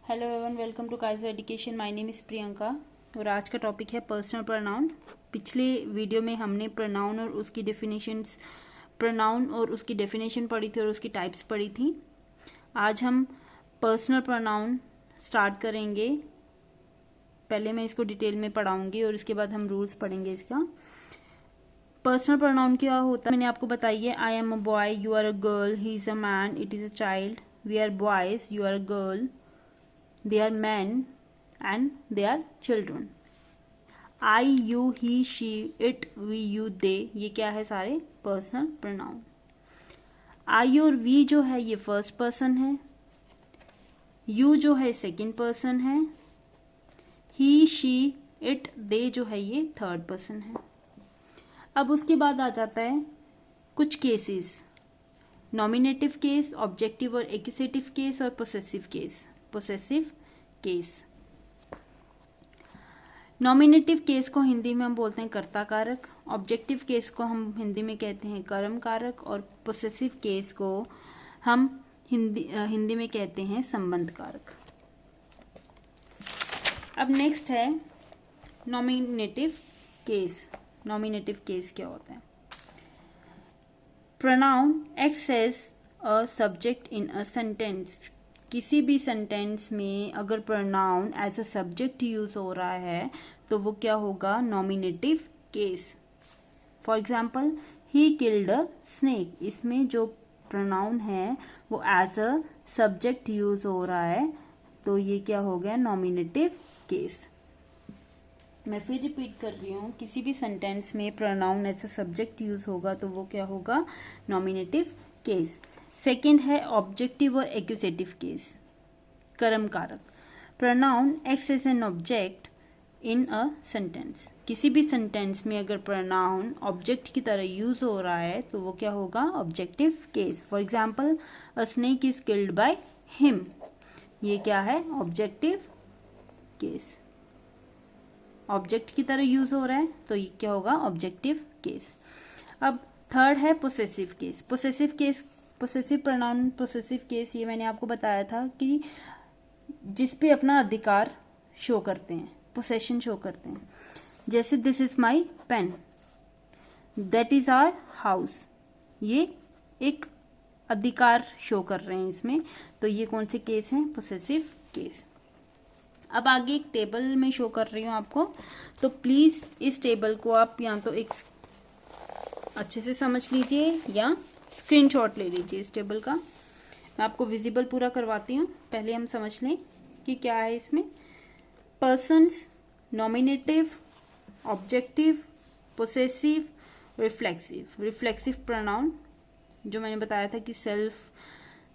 Hello everyone, welcome to Kaizer education. My name is Priyanka और आज का टॉपिक है पर्सनल प्रोनाउन। पिछले वीडियो में हमने प्रोनाउन और उसकी डेफिनेशन पढ़ी थी और उसकी टाइप्स पढ़ी थी। आज हम पर्सनल प्रोनाउन स्टार्ट करेंगे। पहले मैं इसको डिटेल में पढ़ाऊंगी और इसके बाद हम रूल्स पढ़ेंगे इसका। पर्सनल प्रोनाउन क्या होता है मैंने आपको बताई है। I am a boy, you are a girl, he is a man, it is a child, we are boys, you are a girl, they are men and they are children. I, you, he, she, it, we, you, they, ये क्या है? सारे personal pronoun. I और we जो है ये first person है, you जो है सेकंड पर्सन है, he, she, it, they जो है ये थर्ड पर्सन है। अब उसके बाद आ जाता है कुछ केसेस, नॉमिनेटिव केस, ऑब्जेक्टिव और एक्यूसेटिव केस और पोसेसिव केस। नॉमिनेटिव केस को हिंदी में हम बोलते हैं कर्ता कारक, ऑब्जेक्टिव केस को हम हिंदी में कहते हैं कर्म कारक और पोसेसिव केस को हम हिंदी में कहते हैं संबंध कारक। अब नेक्स्ट है नॉमिनेटिव केस। नॉमिनेटिव केस क्या होता है? Pronoun acts as a subject in a sentence. किसी भी सेंटेंस में अगर pronoun as a subject use हो रहा है तो वो क्या होगा? Nominative case. For example, he killed a snake, इसमें जो प्रोनाउन है वो एज अ सब्जेक्ट यूज हो रहा है तो ये क्या हो गया? Nominative case. मैं फिर रिपीट कर रही हूँ, किसी भी सेंटेंस में pronoun as a subject use होगा तो वो क्या होगा? Nominative case. सेकेंड है ऑब्जेक्टिव और एक्यूसेटिव केस, कर्म कारक। Pronoun acts as an object in a sentence. किसी भी सेंटेंस में अगर प्रोनाउन ऑब्जेक्ट की तरह यूज हो रहा है तो वो क्या होगा? Objective case. For example, a snake is killed by him, ये क्या है? Objective case. ऑब्जेक्ट की तरह यूज हो रहा है तो ये क्या होगा? Objective case. अब थर्ड है possessive case. Possessive pronoun, possessive case, ये मैंने आपको बताया था कि जिस पे अपना अधिकार शो करते हैं, पोसेशन शो करते हैं। जैसे this is my pen, that is our house, ये एक अधिकार शो कर रहे हैं इसमें, तो ये कौन से केस हैं? Possessive case. अब आगे एक टेबल में शो कर रही हूं आपको, तो प्लीज इस टेबल को आप या तो एक अच्छे से समझ लीजिए या स्क्रीनशॉट ले लीजिए इस टेबल का। मैं आपको विजिबल पूरा करवाती हूँ, पहले हम समझ लें कि क्या है इसमें। Persons, nominative, objective, possessive, reflexive. Reflexive pronoun जो मैंने बताया था कि सेल्फ,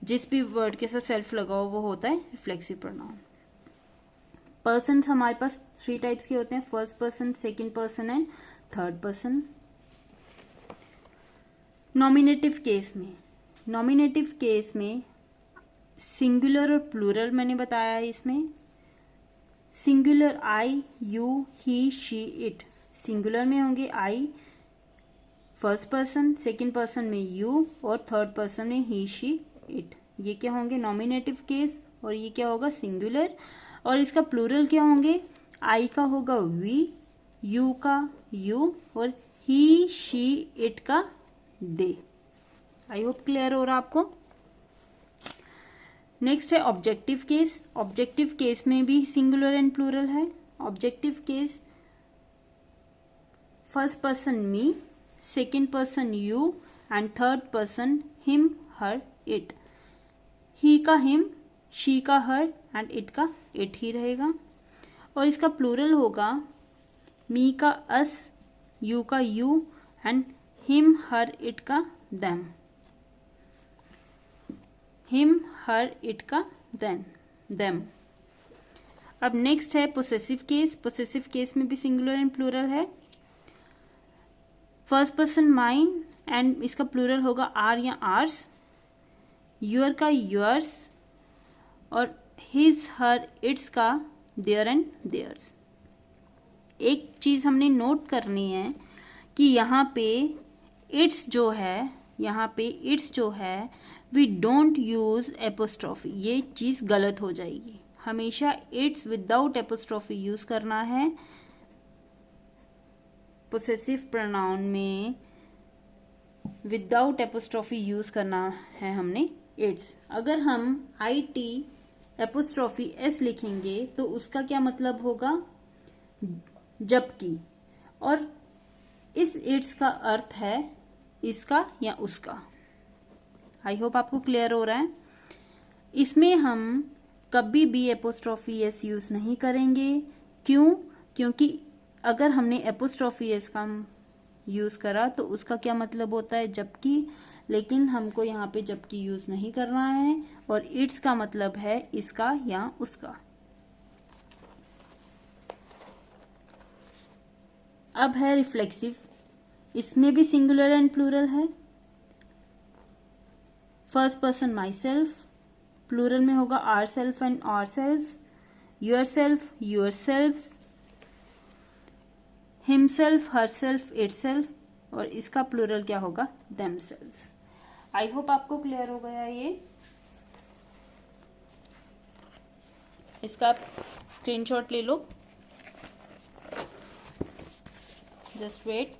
जिस भी वर्ड के साथ सेल्फ लगा हो वो होता है रिफ्लेक्सिव प्रोनाउन। पर्सन्स हमारे पास 3 टाइप्स के होते हैं, first person, second person and third person. Nominative case में सिंगुलर और प्लूरल मैंने बताया है इसमें। Singular I, you, he, she, it. Singular में होंगे आई फर्स्ट पर्सन, सेकेंड पर्सन में यू और थर्ड पर्सन में ही, शी, इट। ये क्या होंगे? Nominative case. और ये क्या होगा? सिंगुलर। और इसका प्लूरल क्या होंगे? आई का होगा वी, यू का यू और ही, शी, इट का दे। आई होप क्लियर हो रहा आपको। नेक्स्ट है ऑब्जेक्टिव केस। ऑब्जेक्टिव केस में भी सिंगुलर एंड प्लूरल है। Objective case, first person me, second person you and third person him, her, it. He का हिम, शी का हर एंड इट का इट ही रहेगा। और इसका प्लूरल होगा मी का अस, यू का you and him, her, it का देम। हिम, हर, इट का देम। अब नेक्स्ट है पोसेसिव केस। पोसेसिव केस में भी सिंगुलर एंड प्लूरल है। फर्स्ट पर्सन माइन एंड इसका प्लूरल होगा आर या आर्स। यूर का यूर्स और हिज, हर, इट्स का देयर एंड देयर्स। एक चीज हमने नोट करनी है कि यहाँ पे इट्स जो है वी डोंट यूज एपोस्ट्रॉफी, ये चीज गलत हो जाएगी। हमेशा इट्स विदाउट एपोस्ट्रोफी यूज करना है। पोसेसिव प्रोनाउन में विदाउट एपोस्ट्रोफी यूज करना है हमने इट्स। अगर हम IT एपोस्ट्रोफी S लिखेंगे तो उसका क्या मतलब होगा, जबकि, और इस इट्स का अर्थ है इसका या उसका। आई होप आपको क्लियर हो रहा है। इसमें हम कभी भी एपोस्ट्रोफी S यूज नहीं करेंगे। क्यों? क्योंकि अगर हमने एपोस्ट्रोफी S का यूज करा तो उसका क्या मतलब होता है, जबकि, लेकिन हमको यहाँ पे जबकि यूज नहीं करना है, और इट्स का मतलब है इसका या उसका। अब है रिफ्लेक्सिव, इसमें भी सिंगुलर एंड प्लूरल है। First person my self, plural में होगा our self and our self, your self, your self, himself, her self, it self, और इसका प्लूरल क्या होगा, देम सेल्फ। आई होप आपको क्लियर हो गया ये। इसका आप स्क्रीनशॉट ले लो, जस्ट वेट।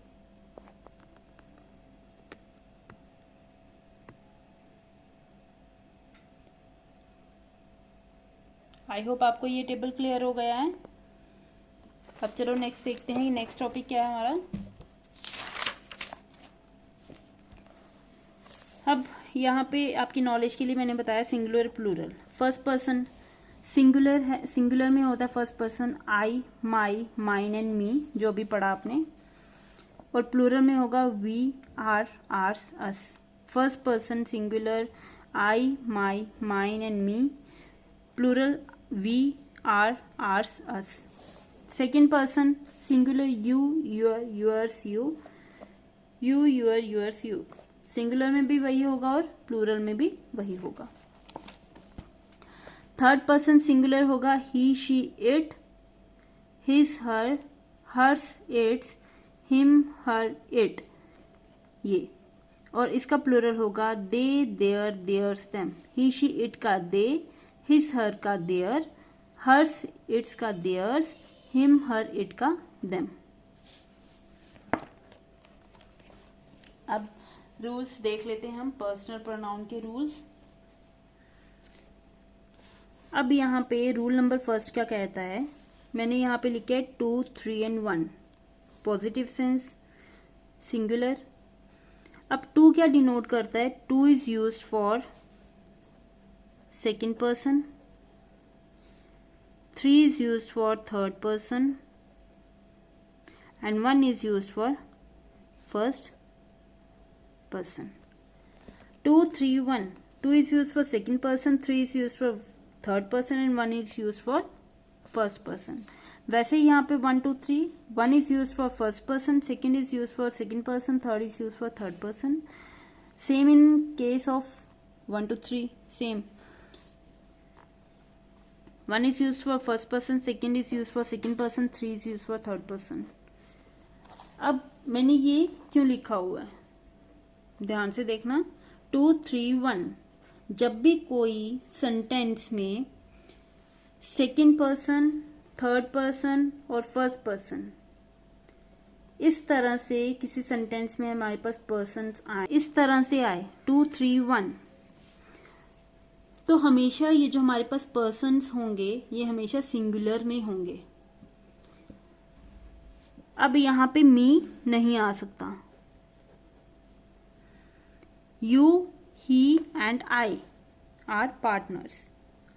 आई होप आपको ये टेबल क्लियर हो गया है। अब चलो नेक्स्ट देखते हैं, नेक्स्ट टॉपिक क्या है हमारा। अब यहाँ पे आपकी नॉलेज के लिए मैंने बताया singular plural. First person singular है, सिंगुलर में होता है first person I, my, mine and me, जो भी पढ़ा आपने, और प्लूरल में होगा we, our, ours, us. First person singular I, my, mine and me, plural we, our, ours, us. Second person singular you, your, yours, you, you, your, yours, you. Singular में भी वही होगा और प्लूरल में भी वही होगा। थर्ड पर्सन सिंगुलर होगा he, she, it, his, her, hers, its, him, her, it, ये। और इसका प्लूरल होगा they, their, theirs, them. He, she, it का दे, हिज, हर का देयर, हर्स, इट्स का देयर्स, हिम, हर, इट का them. अब रूल्स देख लेते हैं हम, पर्सनल प्रोनाउन के रूल्स। अब यहाँ पे रूल नंबर फर्स्ट क्या कहता है, मैंने यहाँ पे लिखा है 2, 3 एंड 1, पॉजिटिव सेंस, सिंगुलर। अब 2 क्या डिनोट करता है, 2 is used for second person, 3 is used for third person, and 1 is used for first person. 2, 3, 1. 2 is used for second person, 3 is used for third person, and 1 is used for first person. वैसे ही यहाँ पे 1, 2, 3, 1 is used for first person, second is used for second person, third is used for third person. Same in case of 1, 2, 3, same. 1 is used for first person, second is used for second person, 3 is used for third person. अब मैंने ये क्यों लिखा हुआ है, ध्यान से देखना। 2, 3, 1, जब भी कोई सेंटेंस में सेकेंड पर्सन, थर्ड पर्सन और फर्स्ट पर्सन इस तरह से किसी सेंटेंस में हमारे पास पर्सन्स आए, इस तरह से आए 2, 3, 1, तो हमेशा ये जो हमारे पास पर्सन्स होंगे ये हमेशा सिंगुलर में होंगे। अब यहाँ पे मी नहीं आ सकता। You, he and I are partners.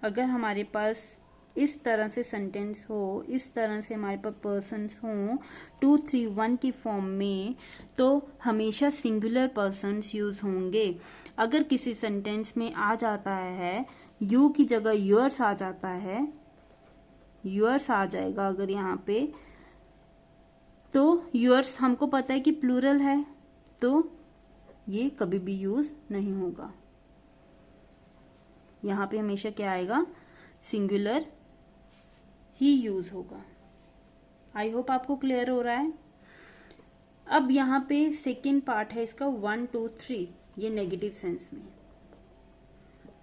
अगर हमारे पास इस तरह से सेंटेंस हो, इस तरह से हमारे पास पर्सन्स हों 2, 3, 1 की फॉर्म में, तो हमेशा सिंगुलर पर्सन्स यूज होंगे। अगर किसी सेंटेंस में आ जाता है यू की जगह योर्स आ जाता है, योर्स आ जाएगा अगर यहाँ पे, तो योर्स हमको पता है कि प्लूरल है, तो ये कभी भी यूज नहीं होगा। यहाँ पे हमेशा क्या आएगा, सिंगुलर ही यूज होगा। आई होप आपको क्लियर हो रहा है। अब यहाँ पे सेकेंड पार्ट है इसका 1, 2, 3, ये नेगेटिव सेंस में।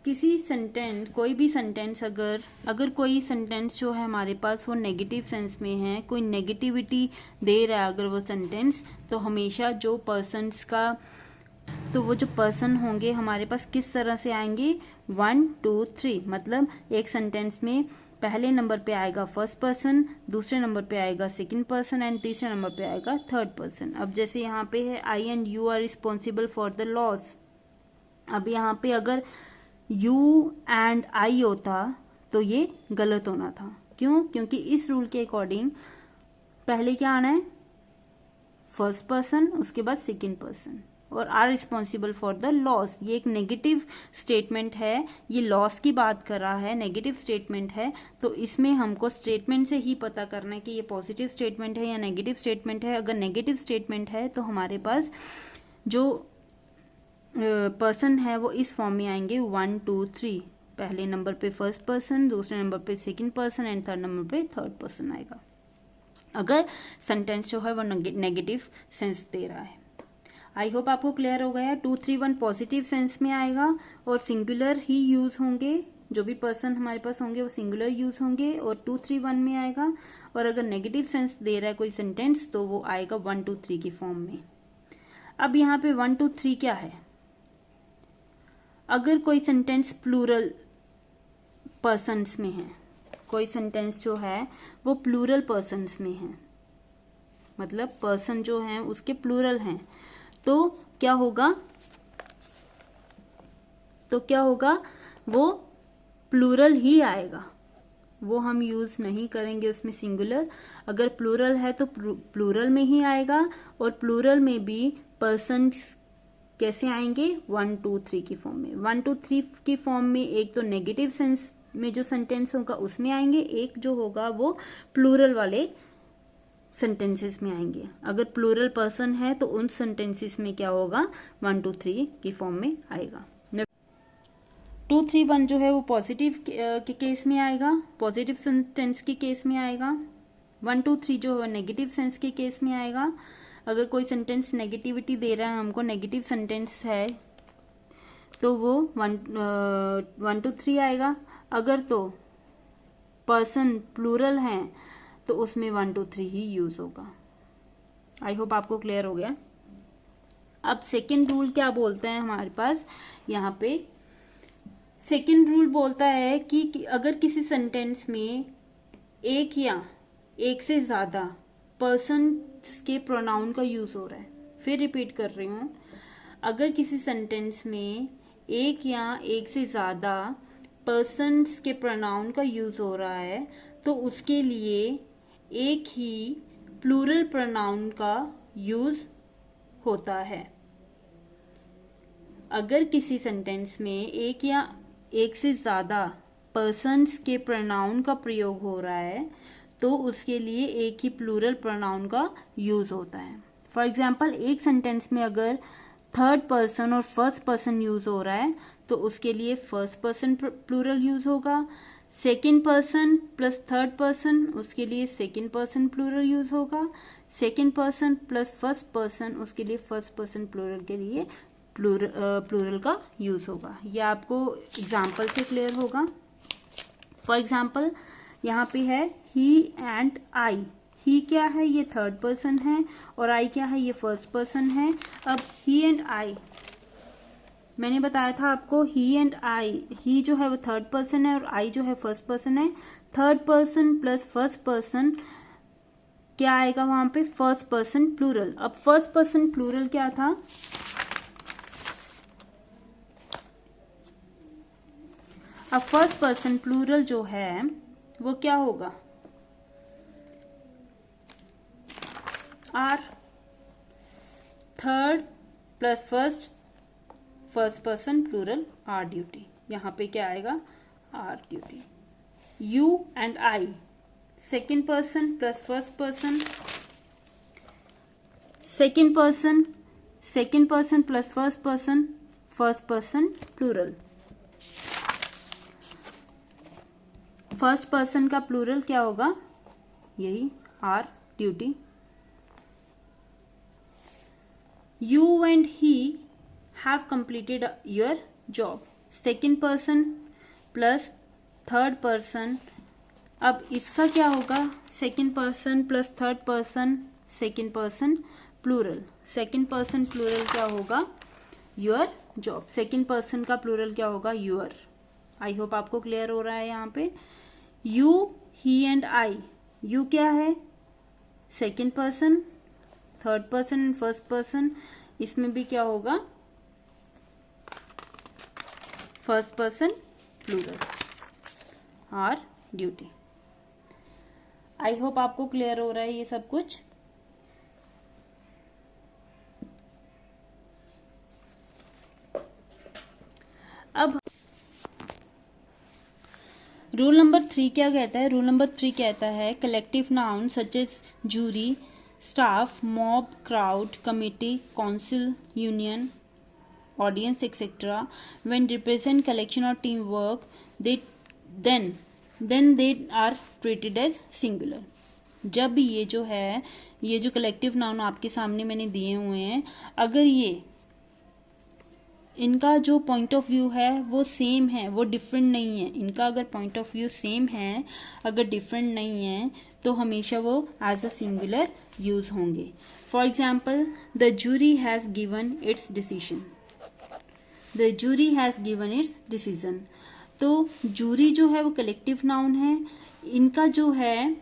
किसी सेंटेंस, कोई भी सेंटेंस, अगर कोई सेंटेंस जो है हमारे पास वो नेगेटिव सेंस में है, कोई नेगेटिविटी दे रहा है अगर वो सेंटेंस, तो हमेशा जो पर्सन्स का, तो वो जो पर्सन होंगे हमारे पास किस तरह से आएंगे, 1 2 3। मतलब एक सेंटेंस में पहले नंबर पे आएगा फर्स्ट पर्सन, दूसरे नंबर पे आएगा सेकंड पर्सन एंड तीसरे नंबर पे आएगा थर्ड पर्सन। अब जैसे यहाँ पे है I and you are responsible for the loss. अब यहाँ पे अगर यू एंड आई होता तो ये गलत होना था। क्यों? क्योंकि इस रूल के अकॉर्डिंग पहले क्या आना है, फर्स्ट पर्सन, उसके बाद सेकंड पर्सन, और are responsible for the loss. ये एक नेगेटिव स्टेटमेंट है, ये लॉस की बात कर रहा है, नेगेटिव स्टेटमेंट है। तो इसमें हमको स्टेटमेंट से ही पता करना है कि ये पॉजिटिव स्टेटमेंट है या नेगेटिव स्टेटमेंट है। अगर नेगेटिव स्टेटमेंट है तो हमारे पास जो पर्सन है वो इस फॉर्म में आएंगे 1 2 3। पहले नंबर पे फर्स्ट पर्सन, दूसरे नंबर पे second person and third number पे थर्ड पर्सन आएगा, अगर सेंटेंस जो है वो नेगेटिव सेंस दे रहा है। आई होप आपको क्लियर हो गया। 2 3 1 पॉजिटिव सेंस में आएगा और सिंगुलर ही यूज होंगे, जो भी पर्सन हमारे पास होंगे वो सिंगुलर यूज होंगे और 2 3 1 में आएगा। और अगर नेगेटिव सेंस दे रहा है कोई सेंटेंस तो वो आएगा 1 2 3 की फॉर्म में। अब यहाँ पे 1 2 3 क्या है, अगर कोई सेंटेंस प्लूरल पर्सन्स में है, कोई सेंटेंस जो है वो प्लूरल पर्सन्स में है, मतलब पर्सन जो है उसके प्लूरल हैं, तो क्या होगा, वो प्लूरल ही आएगा, वो हम यूज नहीं करेंगे उसमें सिंगुलर। अगर प्लूरल है तो प्लूरल में ही आएगा, और प्लूरल में भी पर्सन कैसे आएंगे, 1 2 3 की फॉर्म में। 1 2 3 की फॉर्म में एक तो नेगेटिव सेंस में जो सेंटेंस होगा उसमें आएंगे, एक जो होगा वो प्लूरल वाले सेंटेंसेस में आएंगे। अगर प्लूरल पर्सन है तो उन सेंटेंसेस में क्या होगा, 1 2 3 की फॉर्म में आएगा। 2 3 1 जो है वो पॉजिटिव के केस में आएगा, पॉजिटिव सेंटेंस के केस में आएगा। 1 2 3 जो है नेगेटिव सेंस के केस में आएगा। अगर कोई सेंटेंस नेगेटिविटी दे रहा है हमको, नेगेटिव सेंटेंस है, तो वो 1 2 3 आएगा। अगर तो पर्सन प्लूरल है तो उसमें 1 2 3 ही यूज होगा। आई होप आपको क्लियर हो गया। अब सेकेंड रूल क्या बोलता है हमारे पास, यहाँ पे सेकेंड रूल बोलता है कि अगर किसी सेंटेंस में एक या एक से ज्यादा पर्सन के प्रोनाउन का यूज हो रहा है, फिर रिपीट कर रही हूं, अगर किसी सेंटेंस में एक या एक से ज्यादा पर्सन्स के प्रोनाउन का यूज हो रहा है तो उसके लिए एक ही प्लूरल प्रोनाउन का यूज होता है। अगर किसी सेंटेंस में एक या एक से ज्यादा पर्सन्स के प्रोनाउन का प्रयोग हो रहा है तो उसके लिए एक ही प्लूरल प्रोनाउन का यूज होता है। फॉर एग्जाम्पल, एक सेंटेंस में अगर थर्ड पर्सन और फर्स्ट पर्सन यूज हो रहा है तो उसके लिए फर्स्ट पर्सन प्लूरल यूज होगा। Second person plus third person, उसके लिए सेकेंड पर्सन प्लूरल यूज होगा। Second person plus first person, उसके लिए फर्स्ट पर्सन प्लूरल के लिए प्लूरल का यूज होगा। यह आपको एग्जाम्पल से क्लियर होगा। फॉर एग्जाम्पल, यहाँ पे है ही एंड आई। ही क्या है, ये थर्ड पर्सन है, और आई क्या है, ये फर्स्ट पर्सन है। अब ही एंड आई, मैंने बताया था आपको, ही एंड आई, ही जो है वो थर्ड पर्सन है और आई जो है फर्स्ट पर्सन है। Third person plus first person क्या आएगा वहां पे, फर्स्ट पर्सन प्लूरल। अब फर्स्ट पर्सन प्लूरल क्या था, अब फर्स्ट पर्सन प्लूरल जो है वो क्या होगा, our. Third plus first person plural our duty, यहां पे क्या आएगा, our duty. You and I, second person plus first person, second person plus first person plural. First person का प्लूरल क्या होगा, यही our duty. You and he have completed your job. Second person plus third person. अब इसका क्या होगा, second person plus third person, second person plural. Second person plural क्या होगा, योर जॉब। सेकंड पर्सन का प्लूरल क्या होगा, योर। आई होप आपको क्लियर हो रहा है यहाँ पे। You, he and I. You क्या है, second person, third person and first person. इसमें भी क्या होगा, first person plural. Our duty. I hope आपको क्लियर हो रहा है ये सब कुछ। अब रूल नंबर 3 क्या कहता है, रूल नंबर 3 कहता है collective noun such as jury, staff, mob, crowd, committee, council, union, audience etcetera when represent collection और team work then they are treated as singular. जब ये जो है, ये जो कलेक्टिव नाउन आपके सामने मैंने दिए हुए हैं, अगर ये इनका जो पॉइंट ऑफ व्यू है वो सेम है, वो डिफरेंट नहीं है, इनका अगर पॉइंट ऑफ व्यू सेम है, अगर डिफरेंट नहीं है, तो हमेशा वो एज अ सिंगुलर यूज होंगे। For example, the jury has given its decision. The jury has given its decision. तो जूरी जो है वो कलेक्टिव नाउन है, इनका जो है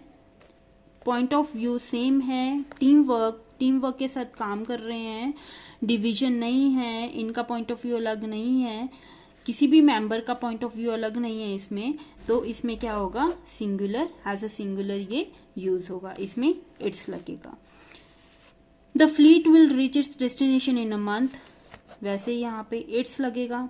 पॉइंट ऑफ व्यू सेम है, टीम वर्क के साथ काम कर रहे हैं, डिवीजन नहीं है, इनका पॉइंट ऑफ व्यू अलग नहीं है, किसी भी मेंबर का पॉइंट ऑफ व्यू अलग नहीं है इसमें, तो इसमें क्या होगा, सिंगुलर, एज अ सिंगुलर ये यूज होगा, इसमें इट्स लगेगा। The fleet will reach its destination in a month, वैसे यहाँ पे इट्स लगेगा।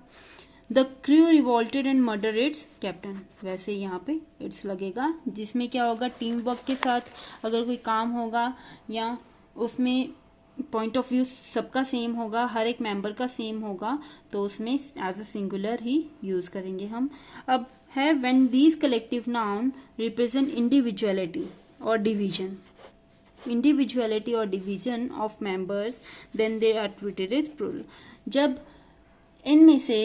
The crew revolted and murder it's captain, वैसे यहाँ पे इट्स लगेगा, जिसमें क्या होगा, टीम वर्क के साथ अगर कोई काम होगा या उसमें पॉइंट ऑफ व्यू सबका सेम होगा, हर एक मेंबर का सेम होगा, तो उसमें एज अ सिंगुलर ही यूज करेंगे हम। अब है when these collective noun represent individuality और डिवीजन, इंडिविजुअलिटी और division of members, then they are treated as plural. जब इनमें से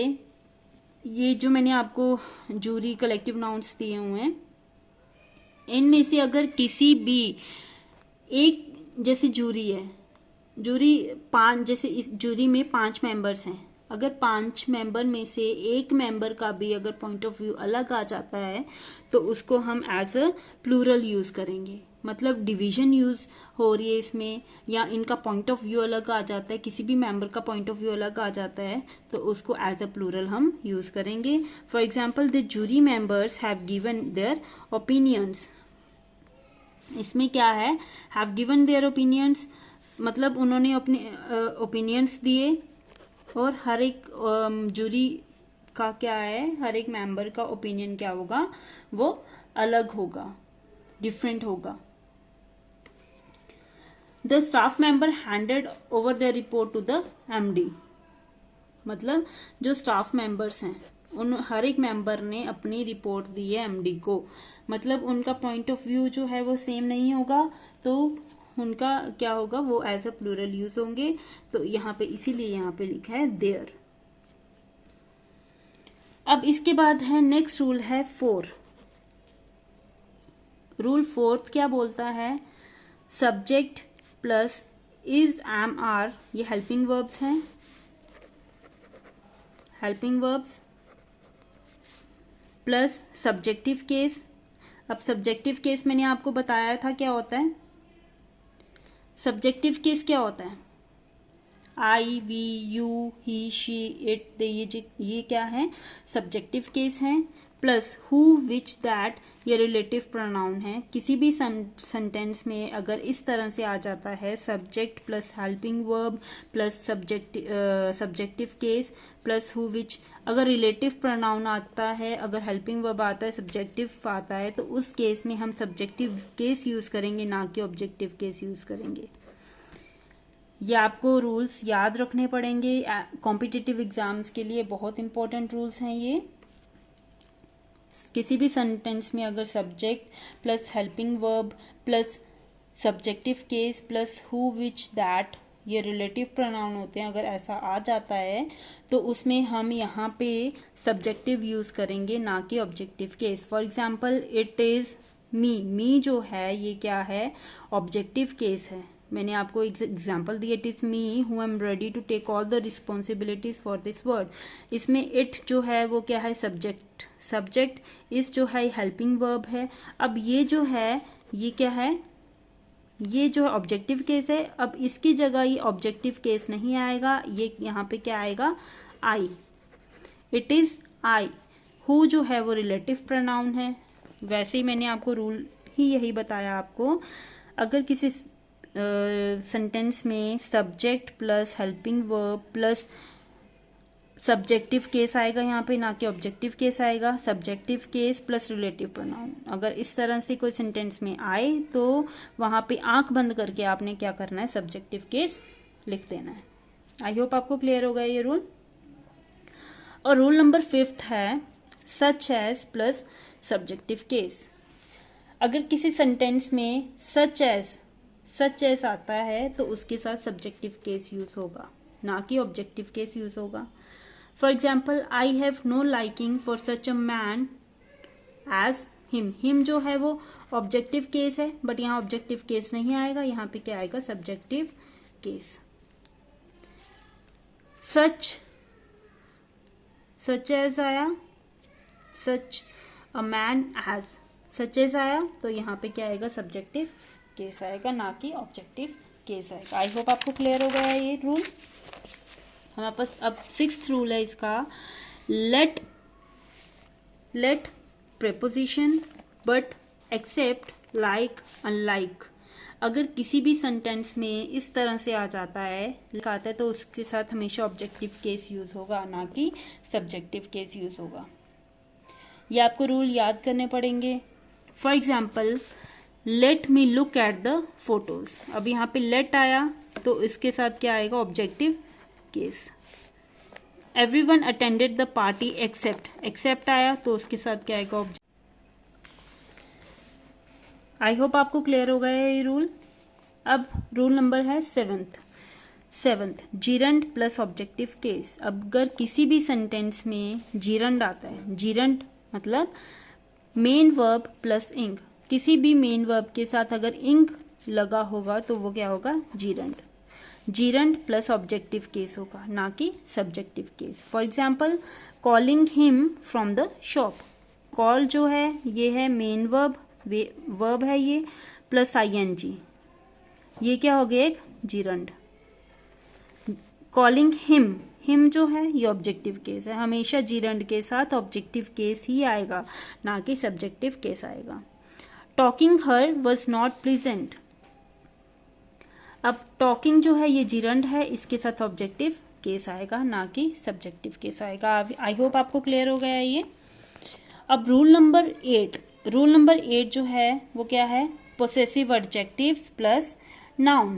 ये जो मैंने आपको जूरी कलेक्टिव नाउन्स दिए हुए हैं, इनमें से अगर किसी भी एक, जैसे जूरी है, जूरी 5, जैसे इस जूरी में 5 मेंबर्स हैं, अगर 5 मेंबर में से एक मेंबर का भी अगर पॉइंट ऑफ व्यू अलग आ जाता है, तो उसको हम एज अ प्लूरल यूज करेंगे। मतलब डिवीजन यूज हो रही है इसमें, या इनका पॉइंट ऑफ व्यू अलग आ जाता है, किसी भी मेंबर का पॉइंट ऑफ व्यू अलग आ जाता है, तो उसको एज अ प्लूरल हम यूज करेंगे। For example, the jury members have given their opinions. इसमें क्या है, हैव गिवन देयर ओपिनियंस, मतलब उन्होंने अपने ओपिनियंस दिए, और हर एक जूरी का क्या है, हर एक मेंबर का ओपिनियन क्या होगा, वो अलग होगा, डिफरेंट होगा। The staff member handed over the report to the MD, मतलब जो स्टाफ मेंबर्स हैं उन हर एक मेंबर ने अपनी रिपोर्ट दी है एमडी को, मतलब उनका पॉइंट ऑफ व्यू जो है वो सेम नहीं होगा, तो उनका क्या होगा, वो एज अ प्लूरल यूज होंगे। तो यहाँ पे इसीलिए यहाँ पे लिखा है देयर। अब इसके बाद है नेक्स्ट रूल है 4। रूल 4 क्या बोलता है, subject plus is, am, are, ये हेल्पिंग वर्ब्स हैं, helping verbs plus subjective case. अब सब्जेक्टिव केस मैंने आपको बताया था क्या होता है, सब्जेक्टिव केस क्या होता है, I, we, you, he, she, it, they, ये क्या है, सब्जेक्टिव केस हैं। प्लस हु, विच, दैट, ये रिलेटिव प्रोनाउन है। किसी भी सेंटेंस में अगर इस तरह से आ जाता है, subject plus helping verb plus subjective case plus who, which, अगर रिलेटिव प्रोनाउन आता है, अगर हेल्पिंग वर्ब आता है, सब्जेक्टिव आता है, तो उस केस में हम सब्जेक्टिव केस यूज करेंगे, ना कि ऑब्जेक्टिव केस यूज करेंगे। ये आपको रूल्स याद रखने पड़ेंगे, कॉम्पिटिटिव एग्जाम्स के लिए बहुत इंपॉर्टेंट रूल्स हैं ये। किसी भी सेंटेंस में अगर subject plus helping verb plus subjective case plus who, which, that ये रिलेटिव प्रोनाउन होते हैं, अगर ऐसा आ जाता है तो उसमें हम यहाँ पे सब्जेक्टिव यूज करेंगे, ना कि objective case. For example it is me, me जो है ये क्या है, ऑब्जेक्टिव केस है। मैंने आपको एग्जाम्पल दिया, it is me who am ready to take all the responsibilities for this word. इसमें इट जो है वो क्या है, सब्जेक्ट, सब्जेक्ट इस जो है हेल्पिंग वर्ब है। अब ये जो है ये क्या है, ये जो ऑब्जेक्टिव केस है। अब इसकी जगह ये ऑब्जेक्टिव केस नहीं आएगा, ये यहाँ पे क्या आएगा, I. It is I. Who जो है वो रिलेटिव प्रोनाउन है। वैसे ही मैंने आपको रूल ही यही बताया आपको, अगर किसी सेंटेंस में subject plus helping verb plus subjective case आएगा यहाँ पे, ना कि ऑब्जेक्टिव केस आएगा। Subjective case plus relative pronoun, अगर इस तरह से कोई सेंटेंस में आए तो वहाँ पे आंख बंद करके आपने क्या करना है, सब्जेक्टिव केस लिख देना है। आई होप आपको क्लियर होगा ये रूल। और रूल नंबर 5 है such as plus subjective case. अगर किसी सेंटेंस में सच एज आता है तो उसके साथ सब्जेक्टिव केस यूज होगा, ना कि ऑब्जेक्टिव केस यूज होगा। For example I have no liking for such a man as him. Him जो है वो ऑब्जेक्टिव केस है, बट यहाँ ऑब्जेक्टिव केस नहीं आएगा, यहाँ पे क्या आएगा, सब्जेक्टिव केस। सच एज आया, such a man as, such as आया तो यहाँ पे क्या आएगा, सब्जेक्टिव केस आएगा, ना कि ऑब्जेक्टिव केस आएगा। आई होप आपको क्लियर हो गया है ये रूल। हमारे पास अब 6th रूल है इसका, let preposition but except like unlike. अगर किसी भी सेंटेंस में इस तरह से आ जाता है, लिखा आता है, तो उसके साथ हमेशा ऑब्जेक्टिव केस यूज होगा, ना कि सब्जेक्टिव केस यूज होगा। ये आपको रूल याद करने पड़ेंगे। For example let me look at the photos. अब यहाँ पे लेट आया तो इसके साथ क्या आएगा, objective case. Everyone attended the party except आया तो उसके साथ क्या आएगा, ऑब्जेक्ट। आई होप आपको क्लियर हो गया है ये रूल। अब रूल नंबर है 7th gerund plus objective case. अब अगर किसी भी सेंटेंस में जीरंड आता है, जीरंड मतलब मेन वर्ब प्लस इंग, किसी भी मेन वर्ब के साथ अगर इंग लगा होगा तो वो क्या होगा, gerund. Gerund plus objective case होगा, ना कि subjective case. For example calling him from the shop. Call जो है ये है मेन वर्ब है ये, प्लस आईएनजी, ये क्या हो गया, एक जीरंड। कॉलिंग हिम जो है ये ऑब्जेक्टिव केस है, हमेशा जीरंड के साथ ऑब्जेक्टिव केस ही आएगा, ना कि सब्जेक्टिव केस आएगा। Talking her was not pleasant. अब टॉकिंग जो है ये जीरंड है, इसके साथ ऑब्जेक्टिव केस आएगा, ना कि सब्जेक्टिव केस आएगा। आई होप आपको क्लियर हो गया है ये। अब रूल नंबर 8 जो है वो क्या है, possessive adjectives plus noun.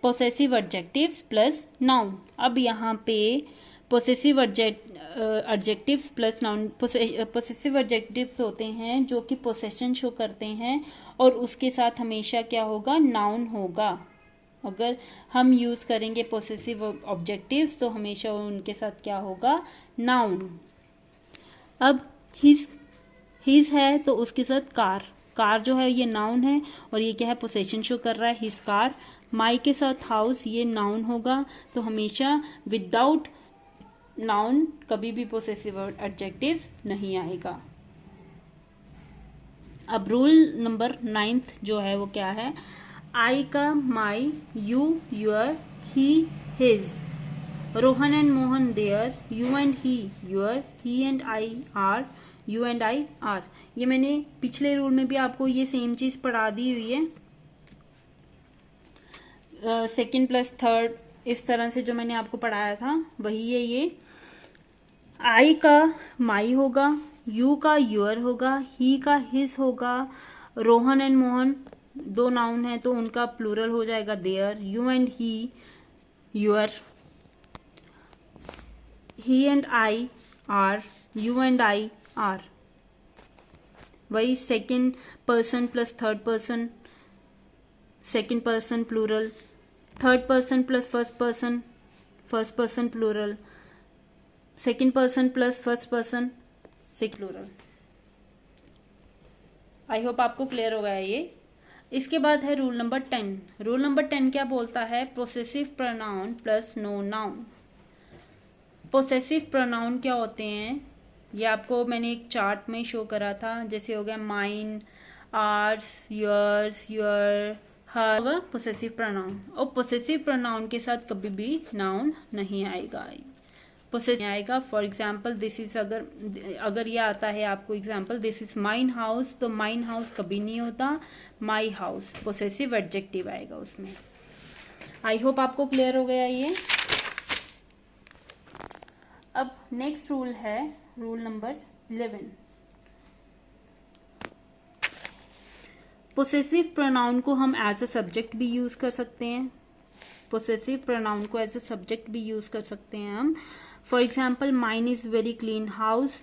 Possessive adjectives plus noun. अब यहाँ पे possessive adjectives plus noun, possessive adjectives होते हैं जो कि पोसेशन शो करते हैं, और उसके साथ हमेशा क्या होगा, नाउन होगा। अगर हम यूज करेंगे पोसेसिव ऑब्जेक्टिव्स तो हमेशा उनके साथ क्या होगा, नाउन। अब हिज है तो उसके साथ कार जो है ये नाउन है, और ये क्या है, पोसेशन शो कर रहा है, हिज कार। माई के साथ हाउस ये नाउन होगा, तो हमेशा विदाउट नाउन कभी भी पोसेसिव एडजेक्टिव्स नहीं आएगा। अब रूल नंबर 9 जो है वो क्या है, आई का my, you your, he his, Rohan and Mohan their, you and he your, he and I are, you and I are. ये मैंने पिछले रूल में भी आपको ये सेम चीज पढ़ा दी हुई है, 2nd प्लस 3rd इस तरह से जो मैंने आपको पढ़ाया था वही है ये। आई का माई होगा, यू का योर होगा, ही का हिज होगा, रोहन एंड मोहन 2 नाउन है तो उनका प्लूरल हो जाएगा their, you and he your, he and I are, you and I our. वही 2nd person plus 3rd person, 2nd person plural, third person plus first person plural, second person plus first person second plural. I hope आपको clear हो गया ये। इसके बाद है rule number 10। Rule number 10 क्या बोलता है? Possessive pronoun plus no noun. Possessive pronoun क्या होते हैं ये आपको मैंने एक चार्ट में शो करा था, जैसे हो गया माइन, आर्स, योर्स, योर, हर, होगा पोसेसिव प्रोनाउन। और पोसेसिव प्रोनाउन के साथ कभी भी नाउन नहीं आएगा, पोसेसिव आएगा। फॉर एग्जाम्पल दिस इज, अगर ये आता है आपको example this is mine house, तो माइन हाउस कभी नहीं होता, माई हाउस, पोसेसिव एडजेक्टिव आएगा उसमें। आई होप आपको क्लियर हो गया ये। अब नेक्स्ट रूल है रूल नंबर 11। पोसेसिव प्रोनाउन को हम एज अ सब्जेक्ट भी यूज कर सकते हैं। पोसेसिव प्रोनाउन को एज अ सब्जेक्ट भी यूज कर सकते हैं हम। For example mine is very clean house,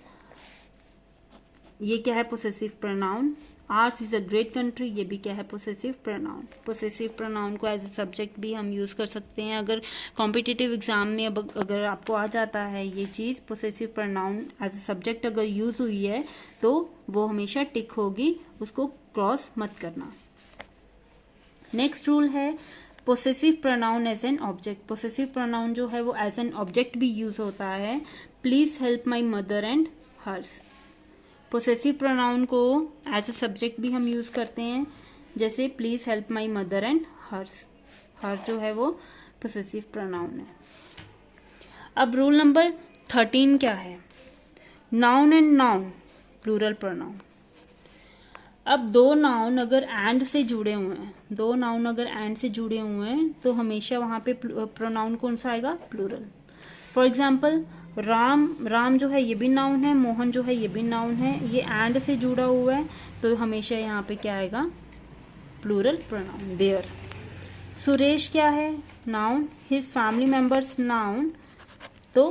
ये क्या है? Possessive pronoun. Ours is a great country, ये भी क्या है? Possessive pronoun. पोसेसिव प्रोनाउन को एज अ सब्जेक्ट भी हम यूज कर सकते हैं। अगर कॉम्पिटिटिव एग्जाम में अगर आपको आ जाता है ये चीज, possessive pronoun as a subject अगर यूज हुई है तो वो हमेशा टिक होगी, उसको क्रॉस मत करना। नेक्स्ट रूल है possessive pronoun as an object. Possessive pronoun जो है वो एज एन ऑब्जेक्ट भी यूज होता है। Please help my mother and hers. Possessive pronoun को एज अ सब्जेक्ट भी हम यूज करते हैं, जैसे please help my mother and hers. Her जो है वो पोसेसिव प्रोनाउन है। अब रूल नंबर 13 क्या है? Noun and noun plural pronoun. अब दो नाउन अगर एंड से जुड़े हुए हैं, दो नाउन अगर एंड से जुड़े हुए हैं तो हमेशा वहां पे प्रोनाउन कौन सा आएगा? प्लूरल। फॉर एग्जाम्पल राम जो है ये भी नाउन है, मोहन जो है ये भी नाउन है, ये एंड से जुड़ा हुआ है तो हमेशा यहाँ पे क्या आएगा? Plural pronoun there. सुरेश क्या है? Noun. His family members noun, तो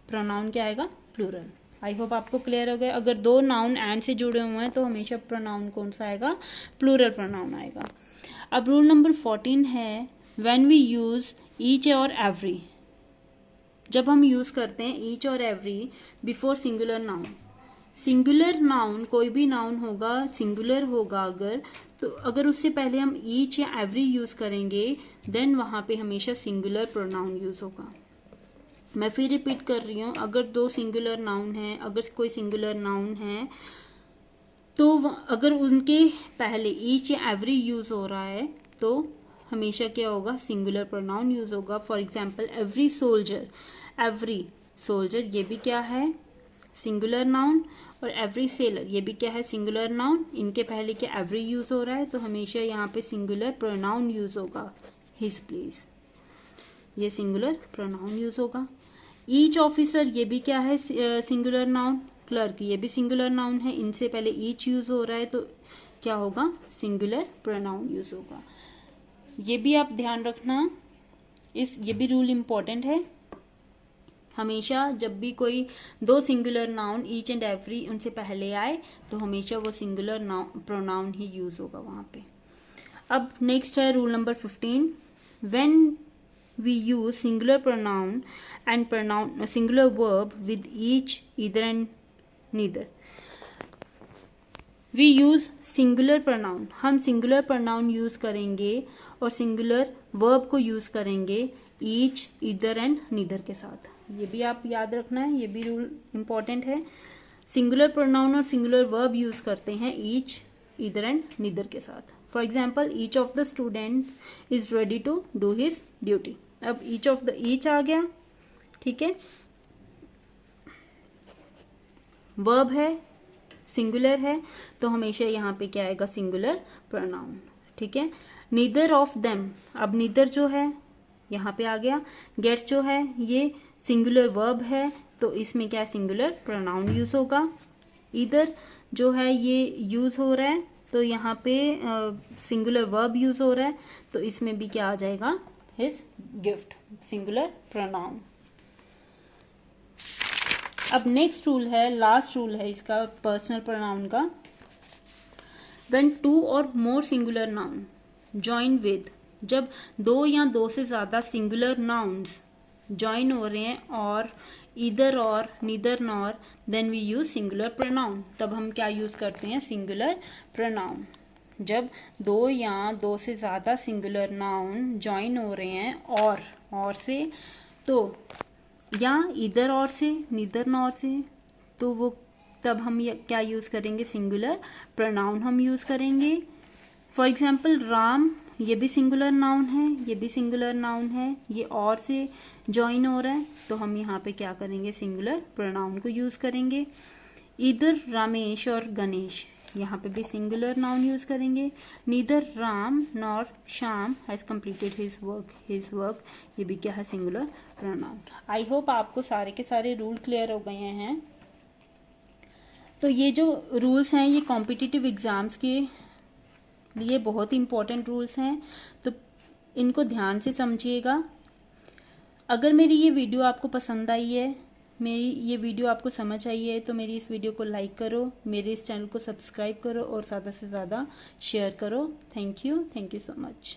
प्रोनाउन क्या आएगा? प्लूरल। आई होप आपको क्लियर हो गया। अगर दो नाउन एंड से जुड़े हुए हैं तो हमेशा प्रोनाउन कौन सा आएगा? प्लूरल प्रोनाउन आएगा। अब रूल नंबर 14 है व्हेन वी यूज ईच और एवरी। जब हम यूज करते हैं ईच और every before singular noun, singular noun कोई भी नाउन होगा, सिंगुलर होगा अगर, तो अगर उससे पहले हम ईच या एवरी यूज करेंगे देन वहां पे हमेशा सिंगुलर प्रोनाउन यूज होगा। मैं फिर रिपीट कर रही हूं, अगर दो सिंगुलर नाउन है, अगर कोई सिंगुलर नाउन है तो अगर उनके पहले ईच या एवरी यूज हो रहा है तो हमेशा क्या होगा? सिंगुलर प्रोनाउन यूज होगा। फॉर एग्जाम्पल एवरी सोल्जर ये भी क्या है? Singular noun. और एवरी सेलर ये भी क्या है? Singular noun. इनके पहले क्या एवरी यूज हो रहा है तो हमेशा यहाँ पे सिंगुलर प्रोनाउन यूज होगा, हिज प्लीज, ये सिंगुलर प्रोनाउन यूज होगा। ईच ऑफिसर ये भी क्या है? Singular noun. क्लर्क ये भी सिंगुलर नाउन है, इनसे पहले ईच यूज हो रहा है तो क्या होगा? सिंगुलर प्रोनाउन यूज होगा। ये भी आप ध्यान रखना, ये भी रूल इंपॉर्टेंट है। हमेशा जब भी कोई दो singular noun each and every उनसे पहले आए तो हमेशा वो सिंगुलर प्रोनाउन ही यूज होगा वहां पे। अब नेक्स्ट है rule number 15। When we use singular pronoun and singular verb with each, either and neither. We use singular pronoun, हम singular pronoun यूज करेंगे और singular verb को यूज करेंगे each, either and neither के साथ। ये भी आप याद रखना है, ये भी रूल इंपॉर्टेंट है। सिंगुलर प्रोनाउन और सिंगुलर वर्ब यूज करते हैं each, either and neither के साथ। For example each of the student is ready to do his duty। अब ईच आ गया, ठीक है। वर्ब है, सिंगुलर है तो हमेशा यहाँ पे क्या आएगा? सिंगुलर प्रोनाउन, ठीक है। नीदर ऑफ देम, अब नीदर जो है यहाँ पे आ गया। गेट्स जो है ये सिंगुलर वर्ब है तो इसमें क्या सिंगुलर प्रोनाउन यूज होगा। ईदर जो है ये यूज हो रहा है तो यहाँ पे सिंगुलर वर्ब यूज हो रहा है तो इसमें भी क्या आ जाएगा? His gift, singular pronoun. अब नेक्स्ट रूल है, लास्ट रूल है इसका पर्सनल प्रोनाउन का। व्हेन टू और मोर सिंगुलर नाउन जॉइन विद जब दो या दो से ज़्यादा सिंगुलर नाउन्स ज्वाइन हो रहे हैं और either or neither nor, then we use singular pronoun. तब हम क्या यूज करते हैं? Singular pronoun. जब दो या दो से ज़्यादा सिंगुलर नाउन ज्वाइन हो रहे हैं और से, तो या ईदर और से, नीदर नॉर से, तो वो तब हम क्या यूज करेंगे? सिंगुलर प्रोनाउन हम यूज करेंगे। फॉर एग्जाम्पल राम, ये भी सिंगुलर नाउन है, ये भी सिंगुलर नाउन है, ये और से ज्वाइन हो रहा है, तो हम यहाँ पे क्या करेंगे? सिंगुलर प्रोनाउन को यूज करेंगे। इधर रामेश और गणेश, यहाँ पे भी सिंगुलर नाउन यूज करेंगे। Neither Ram nor Shyam has completed his work, ये भी क्या है? Singular pronoun. आई होप आपको सारे के सारे रूल क्लियर हो गए हैं। तो ये जो रूल्स हैं ये कॉम्पिटिटिव एग्जाम्स के लिए बहुत इंपॉर्टेंट रूल्स हैं, तो इनको ध्यान से समझिएगा। अगर मेरी ये वीडियो आपको पसंद आई है, मेरी ये वीडियो आपको समझ आई है, तो मेरी इस वीडियो को लाइक करो, मेरे इस चैनल को सब्सक्राइब करो और ज़्यादा से ज़्यादा शेयर करो। Thank you so much.